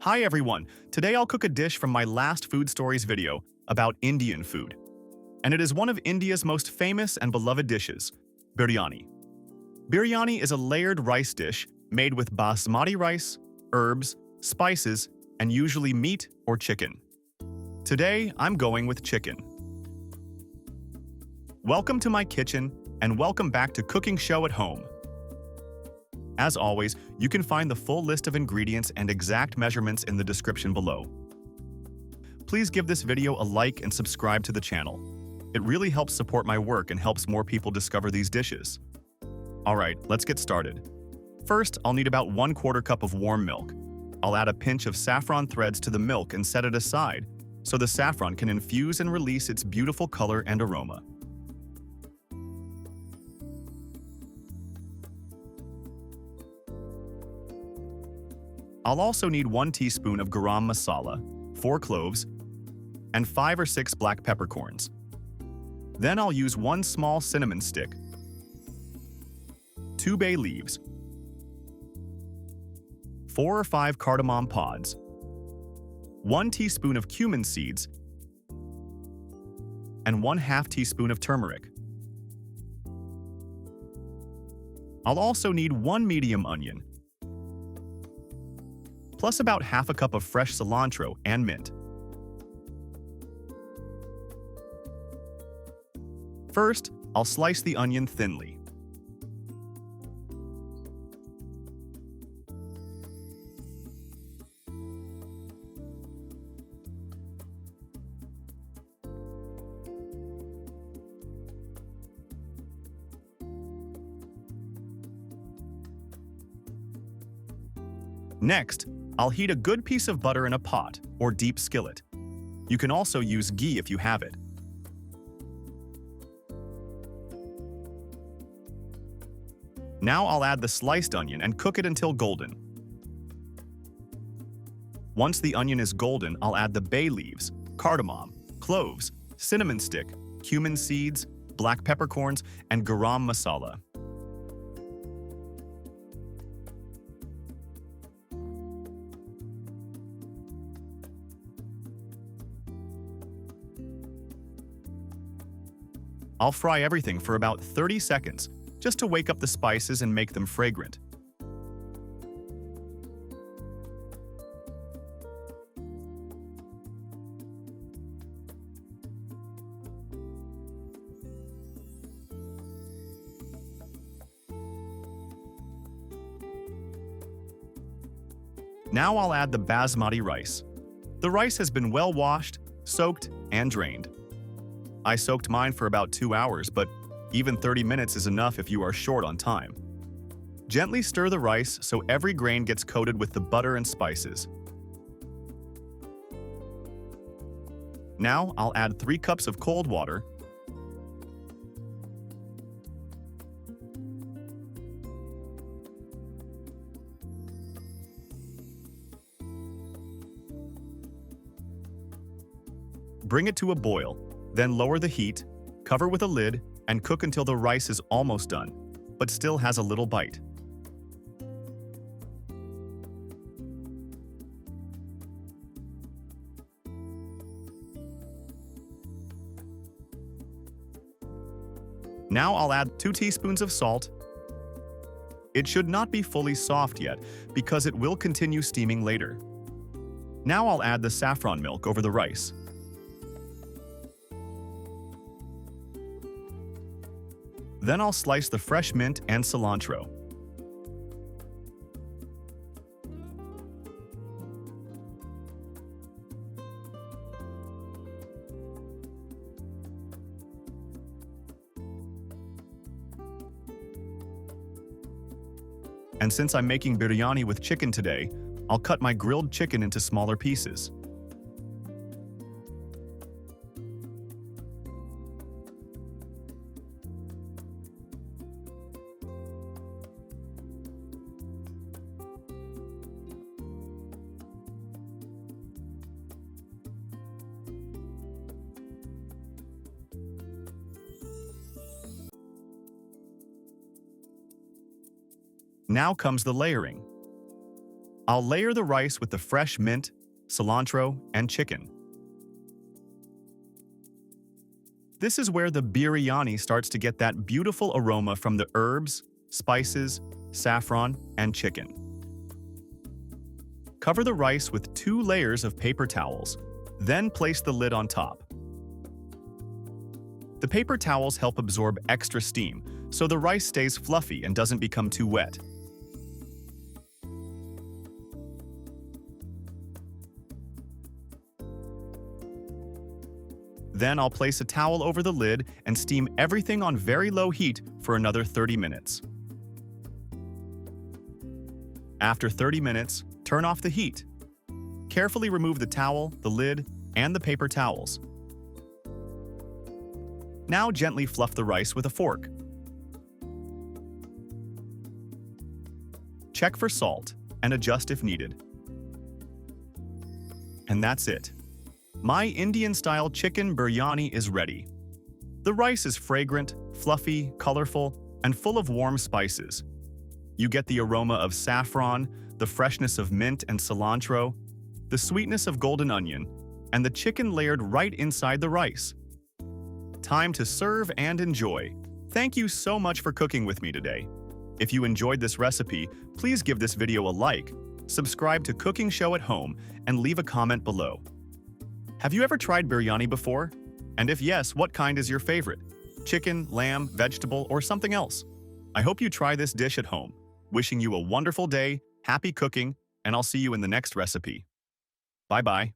Hi everyone, today I'll cook a dish from my last Food Stories video about Indian food. And it is one of India's most famous and beloved dishes, biryani. Biryani is a layered rice dish made with basmati rice, herbs, spices, and usually meat or chicken. Today, I'm going with chicken. Welcome to my kitchen, and welcome back to Cooking Show at Home. As always, you can find the full list of ingredients and exact measurements in the description below. Please give this video a like and subscribe to the channel. It really helps support my work and helps more people discover these dishes. Alright, let's get started. First, I'll need about 1/4 cup of warm milk. I'll add a pinch of saffron threads to the milk and set it aside, so the saffron can infuse and release its beautiful color and aroma. I'll also need 1 teaspoon of garam masala, 4 cloves, and 5 or 6 black peppercorns. Then I'll use 1 small cinnamon stick, 2 bay leaves, 4 or 5 cardamom pods, 1 teaspoon of cumin seeds, and 1/2 teaspoon of turmeric. I'll also need 1 medium onion, plus about 1/2 cup of fresh cilantro and mint. First, I'll slice the onion thinly. Next, I'll heat a good piece of butter in a pot or deep skillet. You can also use ghee if you have it. Now I'll add the sliced onion and cook it until golden. Once the onion is golden, I'll add the bay leaves, cardamom, cloves, cinnamon stick, cumin seeds, black peppercorns, and garam masala. I'll fry everything for about 30 seconds, just to wake up the spices and make them fragrant. Now I'll add the basmati rice. The rice has been well washed, soaked, and drained. I soaked mine for about 2 hours, but even 30 minutes is enough if you are short on time. Gently stir the rice so every grain gets coated with the butter and spices. Now I'll add 3 cups of cold water, bring it to a boil, then lower the heat, cover with a lid, and cook until the rice is almost done, but still has a little bite. Now I'll add 2 teaspoons of salt. It should not be fully soft yet, because it will continue steaming later. Now I'll add the saffron milk over the rice. Then I'll slice the fresh mint and cilantro. And since I'm making biryani with chicken today, I'll cut my grilled chicken into smaller pieces. Now comes the layering. I'll layer the rice with the fresh mint, cilantro, and chicken. This is where the biryani starts to get that beautiful aroma from the herbs, spices, saffron, and chicken. Cover the rice with 2 layers of paper towels, then place the lid on top. The paper towels help absorb extra steam, so the rice stays fluffy and doesn't become too wet. Then I'll place a towel over the lid and steam everything on very low heat for another 30 minutes. After 30 minutes, turn off the heat. Carefully remove the towel, the lid, and the paper towels. Now gently fluff the rice with a fork. Check for salt and adjust if needed. And that's it. My Indian-style chicken biryani is ready. The rice is fragrant, fluffy, colorful, and full of warm spices. You get the aroma of saffron, the freshness of mint and cilantro, the sweetness of golden onion, and the chicken layered right inside the rice. Time to serve and enjoy. Thank you so much for cooking with me today. If you enjoyed this recipe, please give this video a like, subscribe to Cooking Show at Home, and leave a comment below. Have you ever tried biryani before? And if yes, what kind is your favorite? Chicken, lamb, vegetable, or something else? I hope you try this dish at home. Wishing you a wonderful day, happy cooking, and I'll see you in the next recipe. Bye-bye.